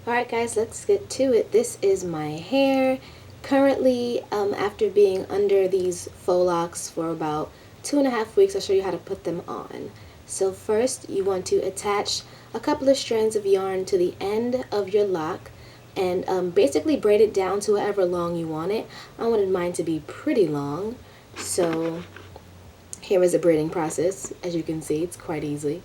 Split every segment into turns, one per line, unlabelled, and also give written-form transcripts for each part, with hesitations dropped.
Alright guys, let's get to it. This is my hair. Currently, after being under these faux locks for about 2.5 weeks, I'll show you how to put them on. So first, you want to attach a couple of strands of yarn to the end of your lock and basically braid it down to however long you want it. I wanted mine to be pretty long, so here is the braiding process. As you can see, it's quite easy.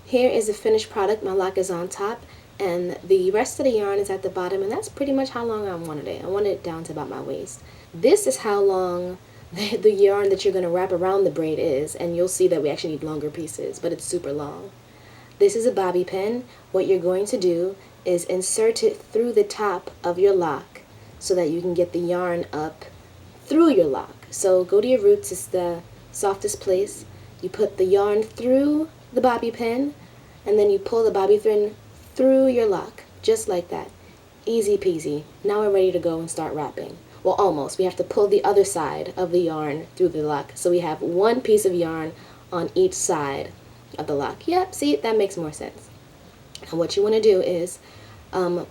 Here is the finished product. My lock is on top and the rest of the yarn is at the bottom, and that's pretty much how long I wanted it. I wanted it down to about my waist. This is how long the yarn that you're going to wrap around the braid is, and you'll see that we actually need longer pieces, but it's super long. This is a bobby pin. What you're going to do is insert it through the top of your lock so that you can get the yarn up through your lock. So go to your roots, it's the softest place. You put the yarn through the bobby pin, and then you pull the bobby pin through your lock, just like that. Easy peasy. Now we're ready to go and start wrapping. Well, almost. We have to pull the other side of the yarn through the lock, so we have one piece of yarn on each side of the lock. Yep, see, that makes more sense. And what you want to do is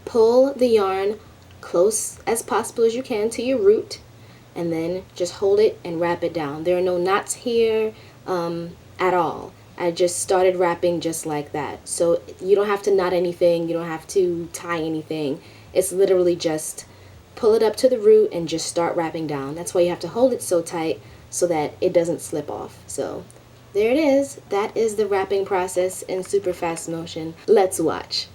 pull the yarn close as possible as you can to your root, and then just hold it and wrap it down. There are no knots here at all. I just started wrapping just like that. So you don't have to knot anything, you don't have to tie anything. It's literally just pull it up to the root and just start wrapping down. That's why you have to hold it so tight so that it doesn't slip off. So there it is. That is the wrapping process in super fast motion. Let's watch.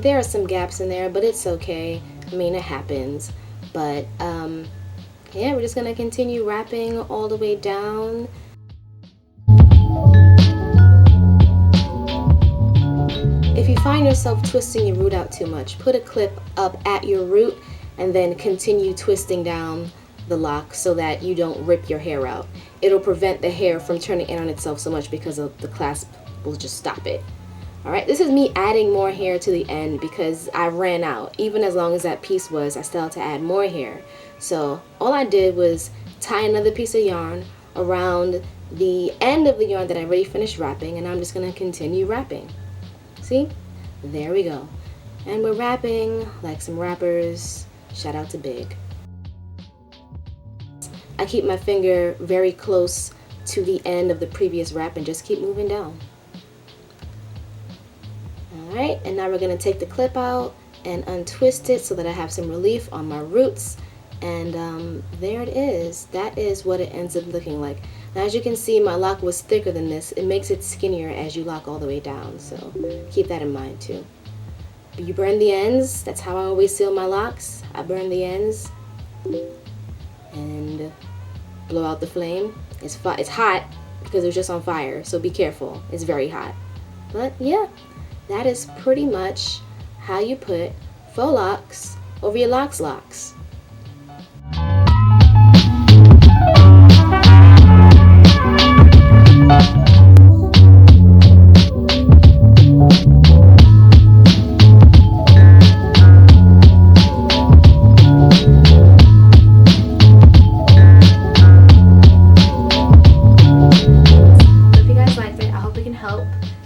There are some gaps in there, but it's okay. I mean, it happens. But yeah, we're just gonna continue wrapping all the way down. If you find yourself twisting your root out too much, put a clip up at your root and then continue twisting down the lock so that you don't rip your hair out. It'll prevent the hair from turning in on itself so much because of the clasp will just stop it. Alright, this is me adding more hair to the end because I ran out. Even as long as that piece was, I still had to add more hair. So all I did was tie another piece of yarn around the end of the yarn that I already finished wrapping, and I'm just going to continue wrapping. See? There we go. And we're wrapping like some wrappers. Shout out to Big. I keep my finger very close to the end of the previous wrap and just keep moving down. Alright, and now we're going to take the clip out and untwist it so that I have some relief on my roots. And there it is. That is what it ends up looking like. Now as you can see, my lock was thicker than this. It makes it skinnier as you lock all the way down, so keep that in mind too. But you burn the ends. That's how I always seal my locks. I burn the ends and blow out the flame. It's hot because it was just on fire, so be careful. It's very hot. But yeah, that is pretty much how you put faux locks over your locks.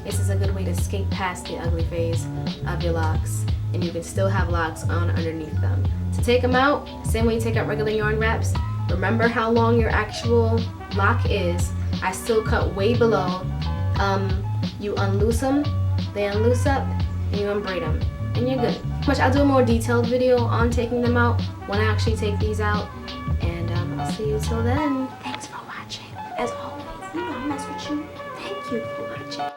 This is a good way to skate past the ugly phase of your locks, and you can still have locks on underneath them. To take them out, same way you take out regular yarn wraps, remember how long your actual lock is. I still cut way below. You unloose them, they unloose up, and you unbraid them, and you're good. I'll do a more detailed video on taking them out when I actually take these out, and I'll see you till then. Thanks for watching. As always, you know I mess with you. Thank you for watching.